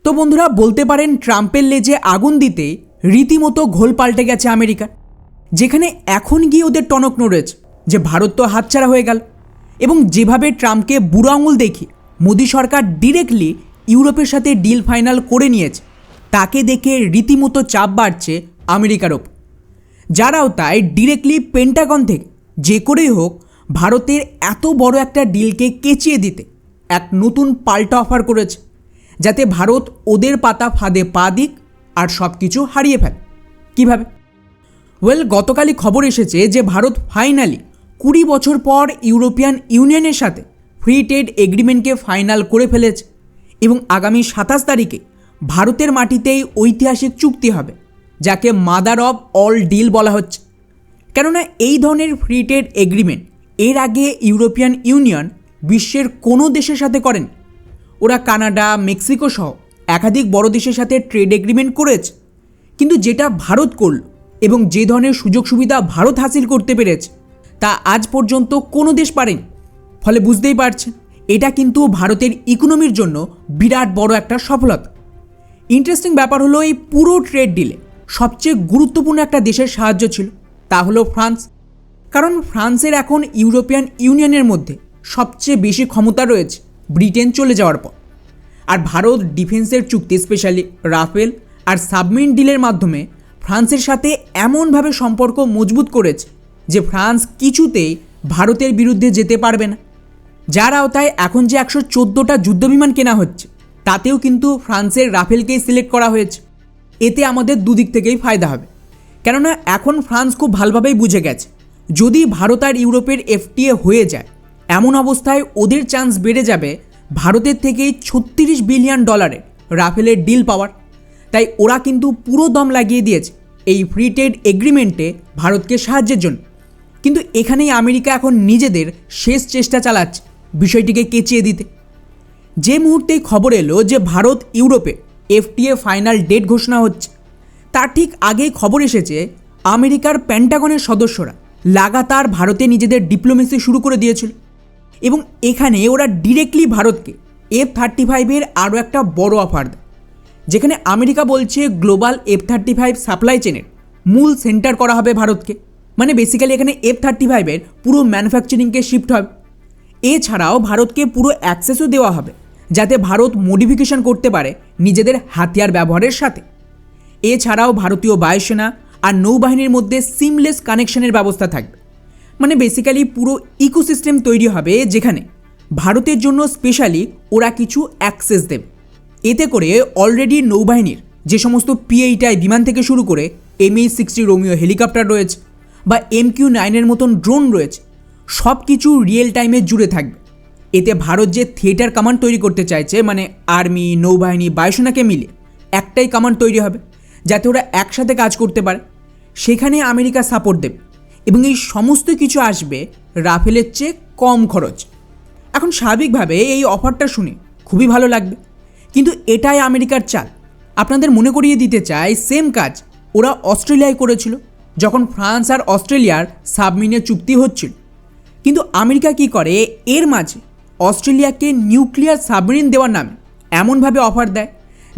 তো বন্ধুরা বলতে পারেন ট্রাম্পের লেজে আগুন দিতে রীতিমতো ঘোল পাল্টে গেছে আমেরিকার, যেখানে এখন গিয়ে ওদের টনক নড়েছে যে ভারত তো হাতছাড়া হয়ে গেল। এবং যেভাবে ট্রাম্পকে বুড়ো আঙুল দেখিয়ে মোদী সরকার ডিরেক্টলি ইউরোপের সাথে ডিল ফাইনাল করে নিয়েছে, তাকে দেখে রীতিমতো চাপ বাড়ছে আমেরিকার ওপর। যারাও তাই ডিরেক্টলি পেন্টাগন থেকে যে করেই হোক ভারতের এত বড় একটা ডিলকে কেচিয়ে দিতে এক নতুন পাল্টা অফার করেছে, যাতে ভারত ওদের পাতা ফাঁদে পা দিক আর সব কিছু হারিয়ে ফেলে। কীভাবে? গতকালই খবর এসেছে যে ভারত ফাইনালি 20 বছর পর ইউরোপিয়ান ইউনিয়নের সাথে ফ্রি ট্রেড এগ্রিমেন্টকে ফাইনাল করে ফেলেছে এবং আগামী 27 তারিখে ভারতের মাটিতেই ঐতিহাসিক চুক্তি হবে, যাকে মাদার অফ অল ডিল বলা হচ্ছে। কেননা এই ধরনের ফ্রি ট্রেড এগ্রিমেন্ট এর আগে ইউরোপিয়ান ইউনিয়ন বিশ্বের কোনো দেশের সাথে করেন। ওরা কানাডা, মেক্সিকো সহ একাধিক বড় দেশের সাথে ট্রেড এগ্রিমেন্ট করেছে, কিন্তু যেটা ভারত করল এবং যে ধরনের সুযোগ সুবিধা ভারত হাসিল করতে পেরেছে তা আজ পর্যন্ত কোনো দেশ পারেনি। ফলে বুঝতেই পারছেন এটা কিন্তু ভারতের ইকোনমির জন্য বিরাট বড় একটা সফলতা। ইন্টারেস্টিং ব্যাপার হলো এই পুরো ট্রেড ডিলে সবচেয়ে গুরুত্বপূর্ণ একটা দেশের সাহায্য ছিল, তা হলো ফ্রান্স। কারণ ফ্রান্সের এখন ইউরোপিয়ান ইউনিয়নের মধ্যে সবচেয়ে বেশি ক্ষমতা রয়েছে ব্রিটেন চলে যাওয়ার পর। আর ভারত ডিফেন্সের চুক্তি, স্পেশালি রাফেল আর সাবমেরিন ডিলের মাধ্যমে ফ্রান্সের সাথে এমনভাবে সম্পর্ক মজবুত করেছে যে ফ্রান্স কিছুতেই ভারতের বিরুদ্ধে যেতে পারবে না। যার আওতায় এখন যে 114টা যুদ্ধবিমান কেনা হচ্ছে তাতেও কিন্তু ফ্রান্সের রাফেলকেই সিলেক্ট করা হয়েছে। এতে আমাদের দুদিক থেকেই ফায়দা হবে, কেননা এখন ফ্রান্স খুব ভালোভাবেই বুঝে গেছে যদি ভারত আর ইউরোপের এফটিএ হয়ে যায়, এমন অবস্থায় ওদের চান্স বেড়ে যাবে ভারতের থেকেই $36 বিলিয়ন রাফেলের ডিল পাওয়ার। তাই ওরা কিন্তু পুরো দম লাগিয়ে দিয়েছে এই ফ্রি ট্রেড এগ্রিমেন্টে ভারতকে সাহায্যের জন্য। কিন্তু এখানেই আমেরিকা এখন নিজেদের শেষ চেষ্টা চালাচ্ছে বিষয়টিকে কেচিয়ে দিতে। যে মুহূর্তেই খবর এলো যে ভারত ইউরোপে এফটিএ ফাইনাল ডেট ঘোষণা হচ্ছে, তার ঠিক আগেই খবর এসেছে আমেরিকার পেন্টাগনের সদস্যরা লাগাতার ভারতে নিজেদের ডিপ্লোমেসি শুরু করে দিয়েছিল। এবং এখানে ওরা ডিরেক্টলি ভারতকে F-35 আরও একটা বড় অফার দেয়, যেখানে আমেরিকা বলছে গ্লোবাল F-35 সাপ্লাই চেনের মূল সেন্টার করা হবে ভারতকে। মানে বেসিক্যালি এখানে F-35 পুরো ম্যানুফ্যাকচারিংকে শিফট হবে। এছাড়াও ভারতকে পুরো অ্যাক্সেসও দেওয়া হবে যাতে ভারত মডিফিকেশন করতে পারে নিজেদের হাতিয়ার ব্যবহারের সাথে। এছাড়াও ভারতীয় বায়ুসেনা আর নৌবাহিনীর মধ্যে সিমলেস কানেকশনের ব্যবস্থা থাকবে। মানে বেসিক্যালি পুরো ইকোসিস্টেম তৈরি হবে যেখানে ভারতের জন্য স্পেশালি ওরা কিছু অ্যাক্সেস দেবে। এতে করে অলরেডি নৌবাহিনীর যে সমস্ত P-8I বিমান থেকে শুরু করে MH-60 রোমিও হেলিকপ্টার রয়েছে বা MQ-9 মতন ড্রোন রয়েছে, সব কিছু রিয়েল টাইমে জুড়ে থাকবে। এতে ভারত যে থিয়েটার কমান্ড তৈরি করতে চাইছে, মানে আর্মি, নৌবাহিনী, বায়ুসেনাকে মিলে একটাই কমান্ড তৈরি হবে যাতে ওরা একসাথে কাজ করতে পারে, সেখানে আমেরিকা সাপোর্ট দেবে। এবং এই সমস্ত কিছু আসবে রাফেলের চেয়ে কম খরচ। এখন স্বাভাবিকভাবে এই অফারটা শুনে খুবই ভালো লাগবে, কিন্তু এটাই আমেরিকার চাল। আপনাদের মনে করিয়ে দিতে চাই সেম কাজ ওরা অস্ট্রেলিয়ায় করেছিল যখন ফ্রান্স আর অস্ট্রেলিয়ার সাবমেরিনের চুক্তি হচ্ছিল। কিন্তু আমেরিকা কি করে, এর মাঝে অস্ট্রেলিয়াকে নিউক্লিয়ার সাবমেরিন দেওয়ার নামে এমনভাবে অফার দেয়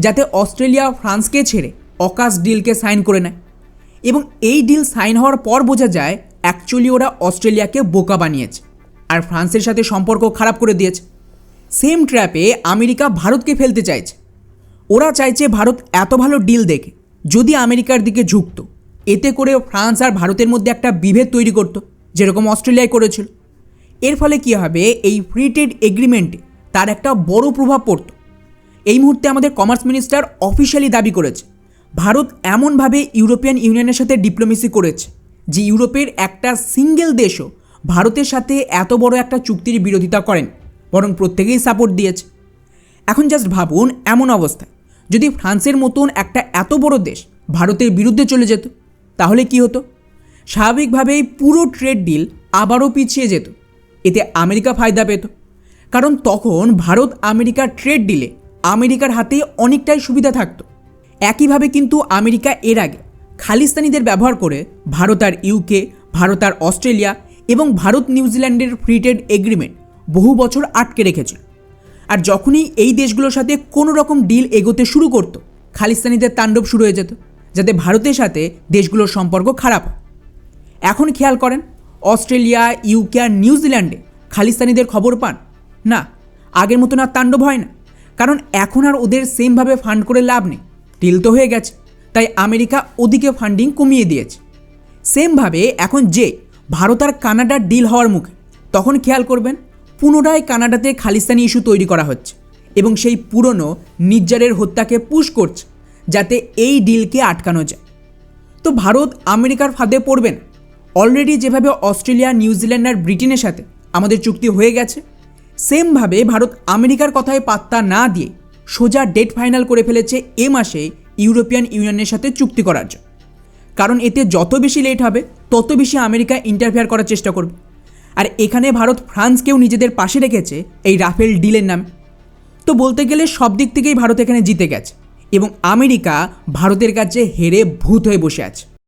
যাতে অস্ট্রেলিয়া ফ্রান্সকে ছেড়ে অকাশ ডিলকে সাইন করে নেয়। এবং এই ডিল সাইন হওয়ার পর বোঝা যায় অ্যাকচুয়ালি ওরা অস্ট্রেলিয়াকে বোকা বানিয়েছে আর ফ্রান্সের সাথে সম্পর্ক খারাপ করে দিয়েছে। সেম ট্র্যাপে আমেরিকা ভারতকে ফেলতে চাইছে। ওরা চাইছে ভারত এত ভালো ডিল দেখে যদি আমেরিকার দিকে ঝুঁকত, এতে করে ফ্রান্স আর ভারতের মধ্যে একটা বিভেদ তৈরি করত, যেরকম অস্ট্রেলিয়ায় করেছিল। এর ফলে কী হবে, এই ফ্রি ট্রেড এগ্রিমেন্টে তার একটা বড় প্রভাব পড়ত। এই মুহূর্তে আমাদের কমার্স মিনিস্টার অফিশিয়ালি দাবি করেছে ভারত এমনভাবে ইউরোপিয়ান ইউনিয়নের সাথে ডিপ্লোমেসি করেছে যে ইউরোপের একটা সিঙ্গেল দেশও ভারতের সাথে এত বড় একটা চুক্তির বিরোধিতা করেন, বরং প্রত্যেকেই সাপোর্ট দিয়েছে। এখন জাস্ট ভাবুন, এমন অবস্থায় যদি ফ্রান্সের মতন একটা এত বড় দেশ ভারতের বিরুদ্ধে চলে যেত, তাহলে কি হতো? স্বাভাবিকভাবেই পুরো ট্রেড ডিল আবারও পিছিয়ে যেত। এতে আমেরিকা ফায়দা পেত, কারণ তখন ভারত আমেরিকার ট্রেড ডিলে আমেরিকার হাতে অনেকটাই সুবিধা থাকতো। একইভাবে কিন্তু আমেরিকা এর আগে খালিস্তানিদের ব্যবহার করে ভারত আর ইউকে, ভারত আর অস্ট্রেলিয়া এবং ভারত নিউজিল্যান্ডের ফ্রি ট্রেড এগ্রিমেন্ট বহু বছর আটকে রেখেছিল। আর যখনই এই দেশগুলোর সাথে কোনো রকম ডিল এগোতে শুরু করতো, খালিস্তানিদের তাণ্ডব শুরু হয়ে যেত, যাতে ভারতের সাথে দেশগুলোর সম্পর্ক খারাপ হয়। এখন খেয়াল করেন, অস্ট্রেলিয়া, ইউকে আর নিউজিল্যান্ডে খালিস্তানিদের খবর পান না। আগের মতন আর তাণ্ডব হয় না, কারণ এখন আর ওদের সেমভাবে ফান্ড করে লাভ নেই, ডিল তো হয়ে গেছে। তাই আমেরিকা ওদিকে ফান্ডিং কমিয়ে দিয়েছে। সেমভাবে এখন যে ভারত আর কানাডার ডিল হওয়ার মুখে, তখন খেয়াল করবেন পুনরায় কানাডাতে খালিস্তানি ইস্যু তৈরি করা হচ্ছে এবং সেই পুরনো নিজ্জারের হত্যাকে পুশ করছে যাতে এই ডিলকে আটকানো যায়। তো ভারত আমেরিকার ফাঁদে পড়বে না। অলরেডি যেভাবে অস্ট্রেলিয়া, নিউজিল্যান্ড আর ব্রিটেনের সাথে আমাদের চুক্তি হয়ে গেছে, সেমভাবে ভারত আমেরিকার কথায় পাত্তা না দিয়ে সোজা ডেট ফাইনাল করে ফেলেছে এ মাসে ইউরোপিয়ান ইউনিয়নের সাথে চুক্তি করার জন্য। কারণ এতে যত বেশি লেট হবে তত বেশি আমেরিকা ইন্টারফেয়ার করার চেষ্টা করবে। আর এখানে ভারত ফ্রান্সকেও নিজেদের পাশে রেখেছে এই রাফেল ডিলের নামে। তো বলতে গেলে সব দিক থেকেই ভারত এখানে জিতে গেছে এবং আমেরিকা ভারতের কাছে হেরে ভূত হয়ে বসে আছে।